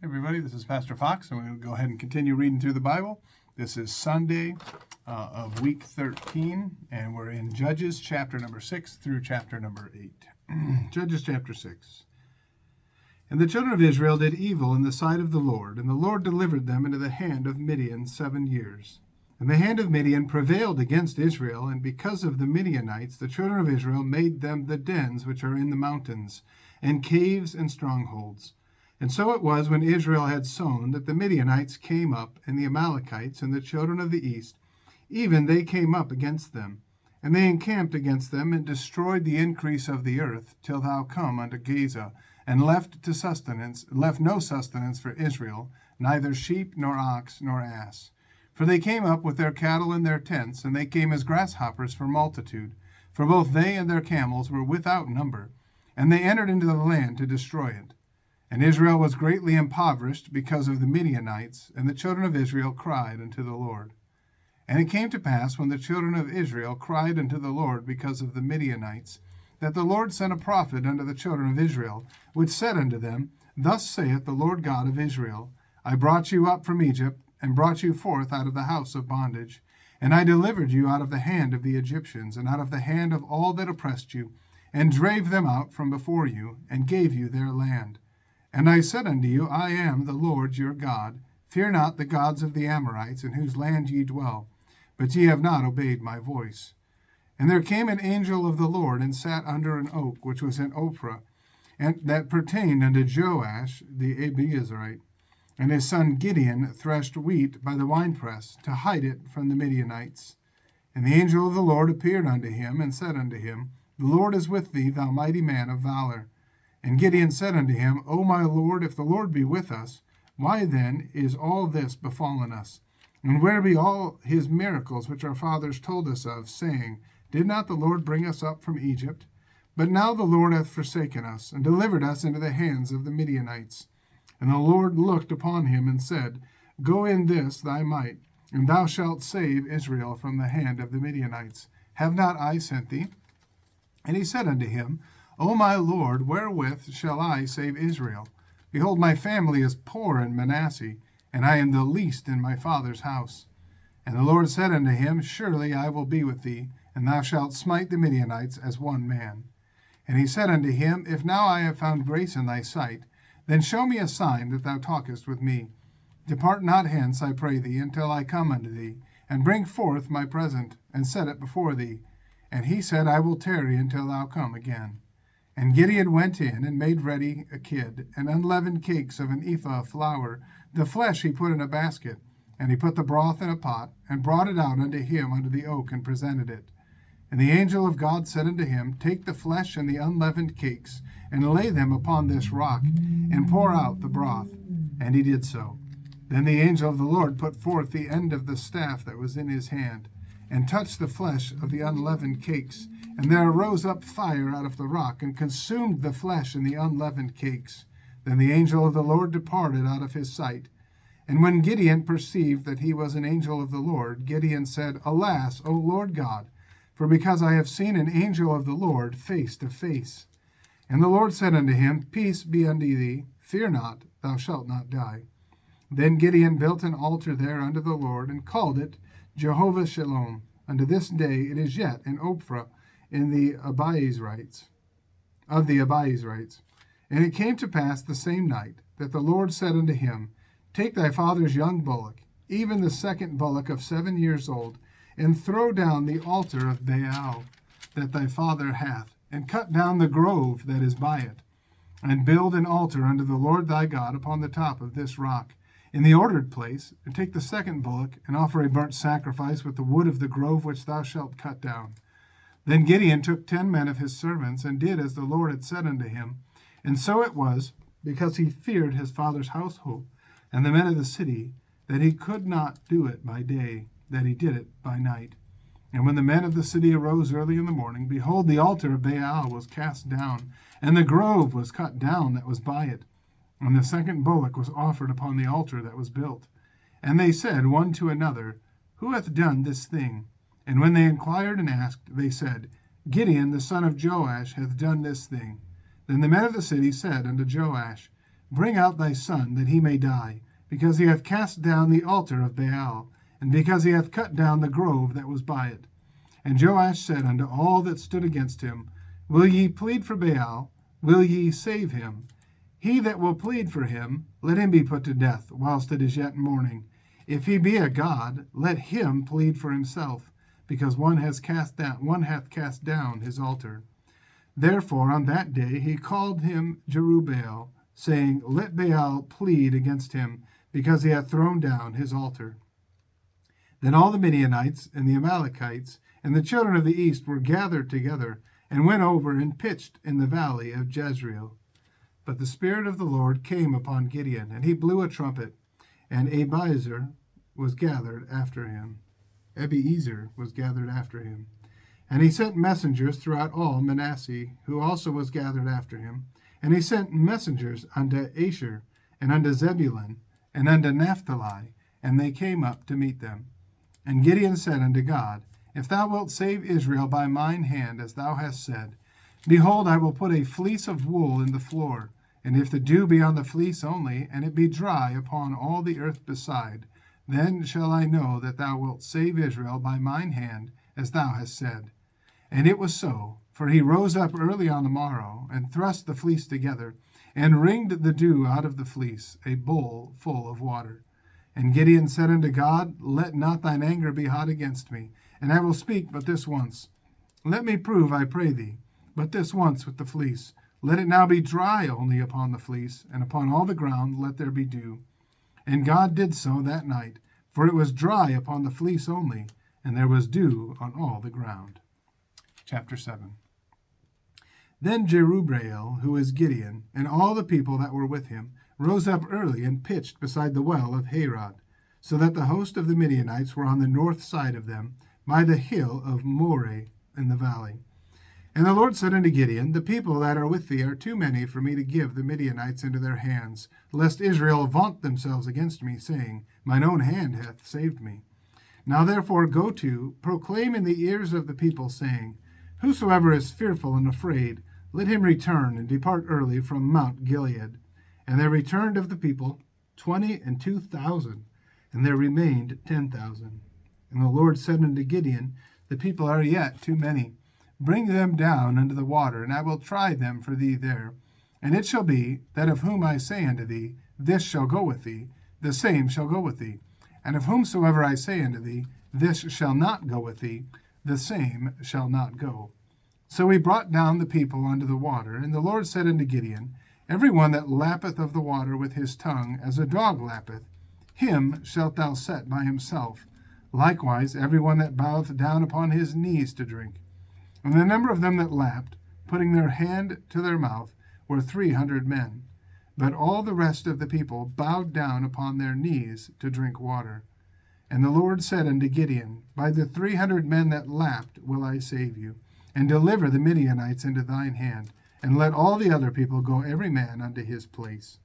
Everybody, this is Pastor Fox, and we're going to go ahead and continue reading through the Bible. This is Sunday of week 13, and we're in Judges chapter number 6 through chapter number 8. Judges chapter 6. And the children of Israel did evil in the sight of the Lord, and the Lord delivered them into the hand of Midian 7 years. And the hand of Midian prevailed against Israel, and because of the Midianites, the children of Israel made them the dens which are in the mountains, and caves and strongholds. And so it was when Israel had sown that the Midianites came up, and the Amalekites and the children of the east, even they came up against them. And they encamped against them, and destroyed the increase of the earth, till thou come unto Gaza, and left no sustenance for Israel, neither sheep, nor ox, nor ass. For they came up with their cattle and their tents, and they came as grasshoppers for multitude. For both they and their camels were without number, and they entered into the land to destroy it. And Israel was greatly impoverished because of the Midianites, and the children of Israel cried unto the Lord. And it came to pass, when the children of Israel cried unto the Lord because of the Midianites, that the Lord sent a prophet unto the children of Israel, which said unto them, Thus saith the Lord God of Israel, I brought you up from Egypt, and brought you forth out of the house of bondage. And I delivered you out of the hand of the Egyptians, and out of the hand of all that oppressed you, and drave them out from before you, and gave you their land. And I said unto you, I am the Lord your God. Fear not the gods of the Amorites, in whose land ye dwell, but ye have not obeyed my voice. And there came an angel of the Lord, and sat under an oak which was in Ophrah, and that pertained unto Joash the Abiezrite. And his son Gideon threshed wheat by the winepress, to hide it from the Midianites. And the angel of the Lord appeared unto him, and said unto him, The Lord is with thee, thou mighty man of valor. And Gideon said unto him, O my Lord, if the Lord be with us, why then is all this befallen us? And where be all his miracles which our fathers told us of, saying, Did not the Lord bring us up from Egypt? But now the Lord hath forsaken us, and delivered us into the hands of the Midianites. And the Lord looked upon him, and said, Go in this thy might, and thou shalt save Israel from the hand of the Midianites. Have not I sent thee? And he said unto him, O my Lord, wherewith shall I save Israel? Behold, my family is poor in Manasseh, and I am the least in my father's house. And the Lord said unto him, Surely I will be with thee, and thou shalt smite the Midianites as one man. And he said unto him, If now I have found grace in thy sight, then show me a sign that thou talkest with me. Depart not hence, I pray thee, until I come unto thee, and bring forth my present, and set it before thee. And he said, I will tarry until thou come again. And Gideon went in, and made ready a kid, and unleavened cakes of an ephah of flour. The flesh he put in a basket, and he put the broth in a pot, and brought it out unto him unto the oak, and presented it. And the angel of God said unto him, Take the flesh and the unleavened cakes, and lay them upon this rock, and pour out the broth. And he did so. Then the angel of the Lord put forth the end of the staff that was in his hand, and touched the flesh of the unleavened cakes. And there arose up fire out of the rock, and consumed the flesh and the unleavened cakes. Then the angel of the Lord departed out of his sight. And when Gideon perceived that he was an angel of the Lord, Gideon said, Alas, O Lord God, for because I have seen an angel of the Lord face to face. And the Lord said unto him, Peace be unto thee, fear not, thou shalt not die. Then Gideon built an altar there unto the Lord, and called it Jehovah Shalom. Unto this day it is yet in Ophrah, in the Abiezrites. And it came to pass the same night that the Lord said unto him, Take thy father's young bullock, even the second bullock of 7 years old, and throw down the altar of Baal that thy father hath, and cut down the grove that is by it, and build an altar unto the Lord thy God upon the top of this rock, in the ordered place, and take the second bullock, and offer a burnt sacrifice with the wood of the grove which thou shalt cut down. Then Gideon took 10 men of his servants, and did as the Lord had said unto him. And so it was, because he feared his father's household, and the men of the city, that he could not do it by day, that he did it by night. And when the men of the city arose early in the morning, behold, the altar of Baal was cast down, and the grove was cut down that was by it. And the second bullock was offered upon the altar that was built. And they said one to another, Who hath done this thing? And when they inquired and asked, they said, Gideon the son of Joash hath done this thing. Then the men of the city said unto Joash, Bring out thy son, that he may die, because he hath cast down the altar of Baal, and because he hath cut down the grove that was by it. And Joash said unto all that stood against him, Will ye plead for Baal? Will ye save him? He that will plead for him, let him be put to death, whilst it is yet morning. If he be a god, let him plead for himself, because one hath cast down his altar. Therefore on that day he called him Jerubbaal, saying, Let Baal plead against him, because he hath thrown down his altar. Then all the Midianites and the Amalekites and the children of the east were gathered together, and went over and pitched in the valley of Jezreel. But the Spirit of the Lord came upon Gideon, and he blew a trumpet, and Abiezer was gathered after him. And he sent messengers throughout all Manasseh, who also was gathered after him. And he sent messengers unto Asher, and unto Zebulun, and unto Naphtali, and they came up to meet them. And Gideon said unto God, If thou wilt save Israel by mine hand, as thou hast said, behold, I will put a fleece of wool in the floor, and if the dew be on the fleece only, and it be dry upon all the earth beside, then shall I know that thou wilt save Israel by mine hand, as thou hast said. And it was so, for he rose up early on the morrow, and thrust the fleece together, and wringed the dew out of the fleece, a bowl full of water. And Gideon said unto God, Let not thine anger be hot against me, and I will speak but this once. Let me prove, I pray thee, but this once with the fleece. Let it now be dry only upon the fleece, and upon all the ground let there be dew. And God did so that night, for it was dry upon the fleece only, and there was dew on all the ground. Chapter 7. Then Jerubbaal, who is Gideon, and all the people that were with him, rose up early and pitched beside the well of Harod, so that the host of the Midianites were on the north side of them, by the hill of Moreh in the valley. And the Lord said unto Gideon, The people that are with thee are too many for me to give the Midianites into their hands, lest Israel vaunt themselves against me, saying, Mine own hand hath saved me. Now therefore go to, proclaim in the ears of the people, saying, Whosoever is fearful and afraid, let him return and depart early from Mount Gilead. And there returned of the people 22,000, and there remained 10,000. And the Lord said unto Gideon, The people are yet too many. Bring them down unto the water, and I will try them for thee there. And it shall be, that of whom I say unto thee, This shall go with thee, the same shall go with thee. And of whomsoever I say unto thee, This shall not go with thee, the same shall not go. So he brought down the people unto the water, and the Lord said unto Gideon, Every one that lappeth of the water with his tongue, as a dog lappeth, him shalt thou set by himself. Likewise every one that boweth down upon his knees to drink. And the number of them that lapped, putting their hand to their mouth, were 300 men. But all the rest of the people bowed down upon their knees to drink water. And the Lord said unto Gideon, By the 300 men that lapped will I save you, and deliver the Midianites into thine hand, and let all the other people go every man unto his place.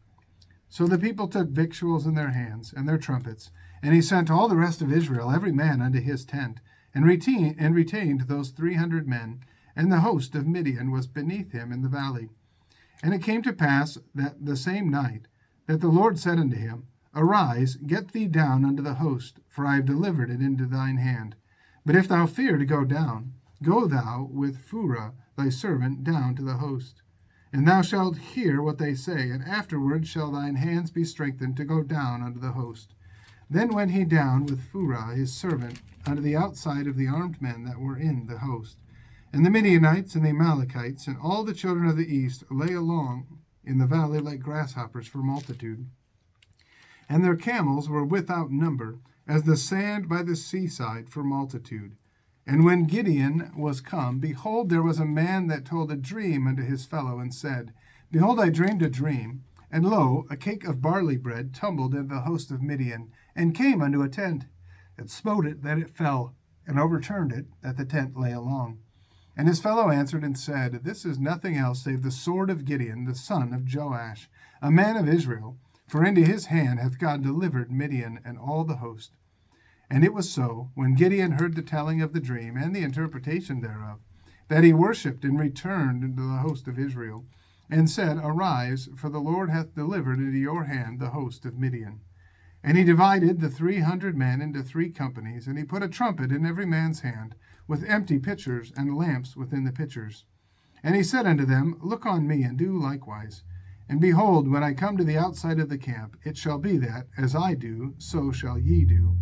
So the people took victuals in their hands, and their trumpets, and he sent all the rest of Israel every man unto his tent, and retained those 300 men, and the host of Midian was beneath him in the valley. And it came to pass that the same night that the Lord said unto him, Arise, get thee down unto the host, for I have delivered it into thine hand. But if thou fear to go down, go thou with Phurah thy servant down to the host. And thou shalt hear what they say, and afterward shall thine hands be strengthened to go down unto the host. Then went he down with Phurah his servant unto the outside of the armed men that were in the host. And the Midianites and the Amalekites and all the children of the east lay along in the valley like grasshoppers for multitude. And their camels were without number, as the sand by the seaside for multitude. And when Gideon was come, behold, there was a man that told a dream unto his fellow, and said, Behold, I dreamed a dream, and lo, a cake of barley bread tumbled into the host of Midian, and came unto a tent, and smote it that it fell, and overturned it that the tent lay along. And his fellow answered and said, This is nothing else save the sword of Gideon, the son of Joash, a man of Israel, for into his hand hath God delivered Midian and all the host. And it was so, when Gideon heard the telling of the dream and the interpretation thereof, that he worshipped and returned into the host of Israel. and said, Arise, for the Lord hath delivered into your hand the host of Midian. And he divided the 300 men into 3 companies, and he put a trumpet in every man's hand, with empty pitchers and lamps within the pitchers. And he said unto them, Look on me, and do likewise. And behold, when I come to the outside of the camp, it shall be that, as I do, so shall ye do.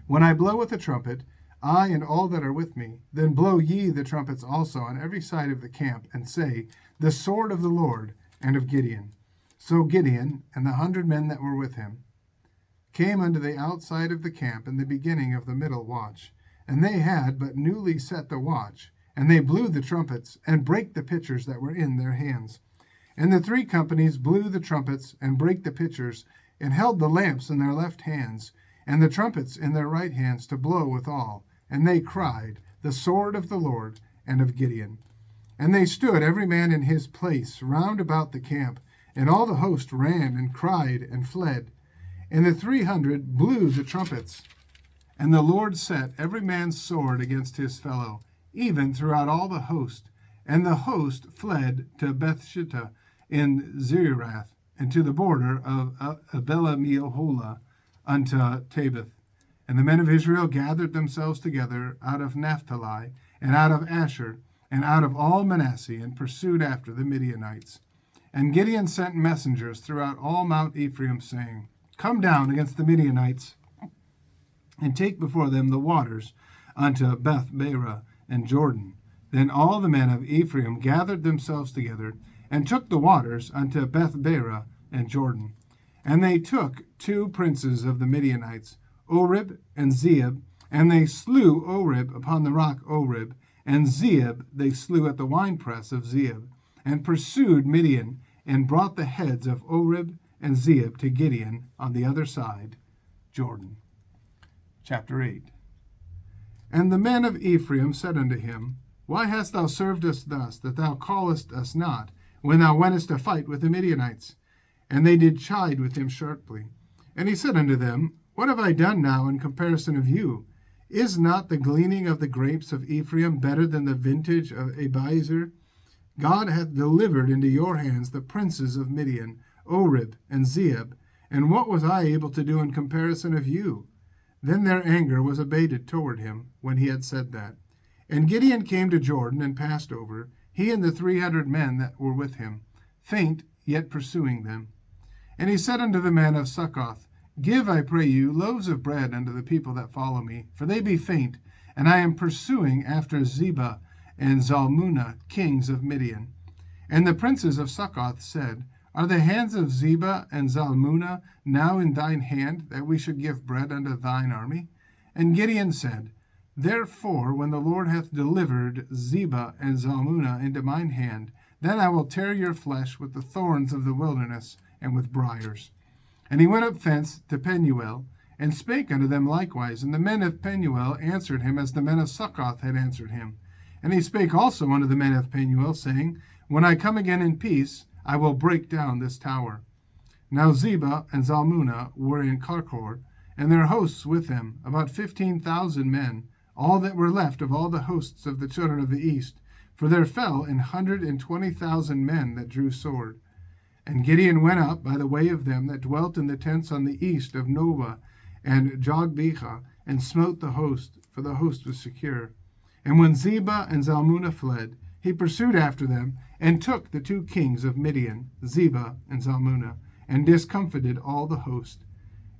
When I blow with the trumpet, I and all that are with me, then blow ye the trumpets also on every side of the camp, and say, The sword of the Lord and of Gideon. So Gideon and the 100 men that were with him came unto the outside of the camp in the beginning of the middle watch. And they had but newly set the watch, and they blew the trumpets, and brake the pitchers that were in their hands. And the 3 companies blew the trumpets, and brake the pitchers, and held the lamps in their left hands, and the trumpets in their right hands to blow withal. And they cried, The sword of the Lord and of Gideon. And they stood every man in his place round about the camp, and all the host ran and cried and fled. And the 300 blew the trumpets. And the Lord set every man's sword against his fellow, even throughout all the host. And the host fled to Bethshittah in Zererath, and to the border of Abel-meholah unto Tabith. And the men of Israel gathered themselves together out of Naphtali, and out of Asher, and out of all Manasseh, and pursued after the Midianites. And Gideon sent messengers throughout all Mount Ephraim, saying, Come down against the Midianites, and take before them the waters unto Beth-barah and Jordan. Then all the men of Ephraim gathered themselves together, and took the waters unto Beth-barah and Jordan. And they took 2 princes of the Midianites, Oreb and Zeeb, and they slew Oreb upon the rock Oreb, and Zeeb they slew at the winepress of Zeeb, and pursued Midian, and brought the heads of Oreb and Zeeb to Gideon on the other side, Jordan. Chapter 8. And the men of Ephraim said unto him, Why hast thou served us thus, that thou callest us not, when thou wentest to fight with the Midianites? And they did chide with him sharply. And he said unto them, What have I done now in comparison of you? Is not the gleaning of the grapes of Ephraim better than the vintage of Abiezer? God hath delivered into your hands the princes of Midian, Oreb and Zeeb, and what was I able to do in comparison of you? Then their anger was abated toward him when he had said that. And Gideon came to Jordan and passed over, he and the 300 men that were with him, faint, yet pursuing them. And he said unto the men of Succoth, Give, I pray you, loaves of bread unto the people that follow me, for they be faint, and I am pursuing after Zebah and Zalmunna, kings of Midian. And the princes of Succoth said, Are the hands of Zebah and Zalmunna now in thine hand, that we should give bread unto thine army? And Gideon said, Therefore, when the Lord hath delivered Zebah and Zalmunna into mine hand, then I will tear your flesh with the thorns of the wilderness and with briars. And he went up thence to Penuel, and spake unto them likewise. And the men of Penuel answered him as the men of Succoth had answered him. And he spake also unto the men of Penuel, saying, When I come again in peace, I will break down this tower. Now Zebah and Zalmunna were in Karkor, and their hosts with them, about 15,000 men, all that were left of all the hosts of the children of the east, for there fell 120,000 men that drew sword. And Gideon went up by the way of them that dwelt in the tents on the east of Nobah and Jogbehah, and smote the host, for the host was secure. And when Zebah and Zalmunna fled, he pursued after them, and took the 2 kings of Midian, Zebah and Zalmunna, and discomfited all the host.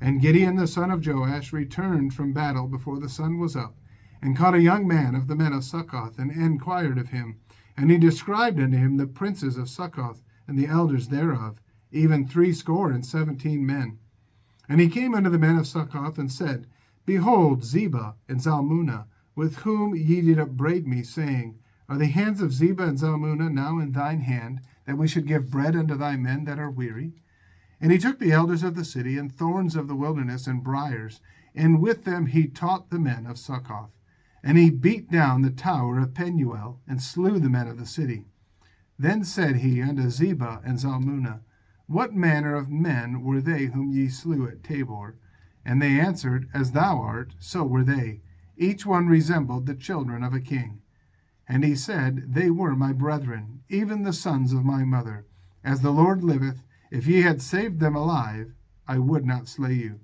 And Gideon the son of Joash returned from battle before the sun was up, and caught a young man of the men of Succoth, and inquired of him. And he described unto him the princes of Succoth, and the elders thereof, even 17 men. And he came unto the men of Succoth, and said, Behold, Zebah and Zalmunna, with whom ye did upbraid me, saying, Are the hands of Zebah and Zalmunna now in thine hand, that we should give bread unto thy men that are weary? And he took the elders of the city, and thorns of the wilderness, and briars, and with them he taught the men of Succoth. And he beat down the tower of Penuel, and slew the men of the city. Then said he unto Zebah and Zalmunna, What manner of men were they whom ye slew at Tabor? And they answered, As thou art, so were they. Each one resembled the children of a king. And he said, They were my brethren, even the sons of my mother. As the Lord liveth, if ye had saved them alive, I would not slay you.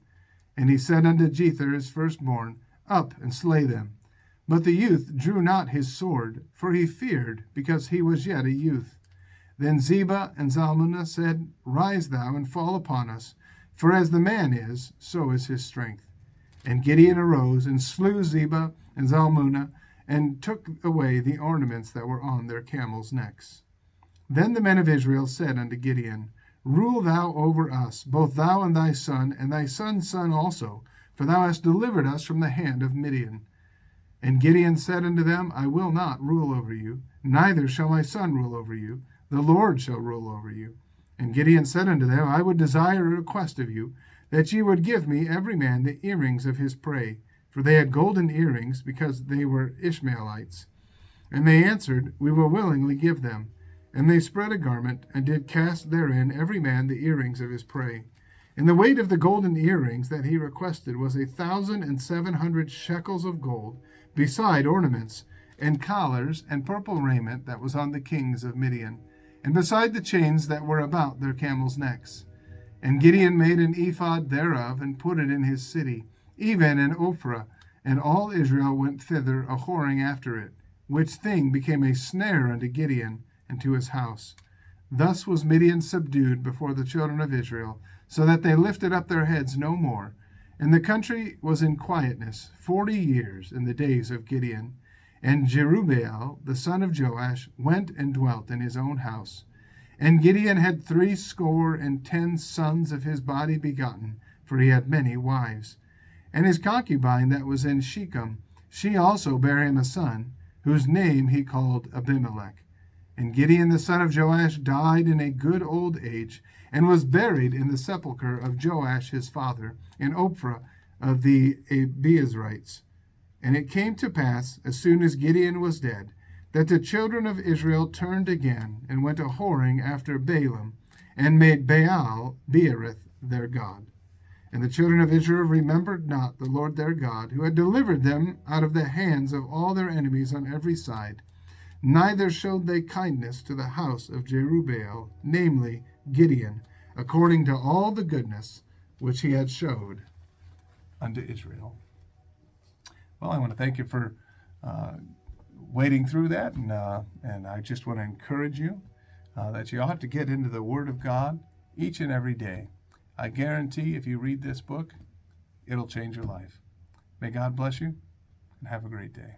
And he said unto Jether his firstborn, Up and slay them. But the youth drew not his sword, for he feared, because he was yet a youth. Then Zebah and Zalmunna said, Rise thou and fall upon us, for as the man is, so is his strength. And Gideon arose and slew Zebah and Zalmunna, and took away the ornaments that were on their camels' necks. Then the men of Israel said unto Gideon, Rule thou over us, both thou and thy son's son also, for thou hast delivered us from the hand of Midian. And Gideon said unto them, I will not rule over you, neither shall my son rule over you. The Lord shall rule over you. And Gideon said unto them, I would desire a request of you, that ye would give me every man the earrings of his prey. For they had golden earrings, because they were Ishmaelites. And they answered, We will willingly give them. And they spread a garment, and did cast therein every man the earrings of his prey. And the weight of the golden earrings that he requested was 1,700 shekels of gold, beside ornaments, and collars, and purple raiment that was on the kings of Midian, and beside the chains that were about their camels' necks. And Gideon made an ephod thereof, and put it in his city, even in Ophrah, and all Israel went thither a-whoring after it, which thing became a snare unto Gideon and to his house. Thus was Midian subdued before the children of Israel, so that they lifted up their heads no more. And the country was in quietness 40 years in the days of Gideon. And Jerubbaal, the son of Joash, went and dwelt in his own house. And Gideon had 70 sons of his body begotten, for he had many wives. And his concubine that was in Shechem, she also bare him a son, whose name he called Abimelech. And Gideon the son of Joash died in a good old age, and was buried in the sepulchre of Joash his father, in Ophrah of the Abiezrites. And it came to pass, as soon as Gideon was dead, that the children of Israel turned again, and went a-whoring after Baalim, and made Baal Beerith their god. And the children of Israel remembered not the Lord their God, who had delivered them out of the hands of all their enemies on every side. Neither showed they kindness to the house of Jerubbaal, namely Gideon, according to all the goodness which he had showed unto Israel. Well, I want to thank you for wading through that, and I just want to encourage you that you ought to get into the Word of God each and every day. I guarantee if you read this book, it'll change your life. May God bless you, and have a great day.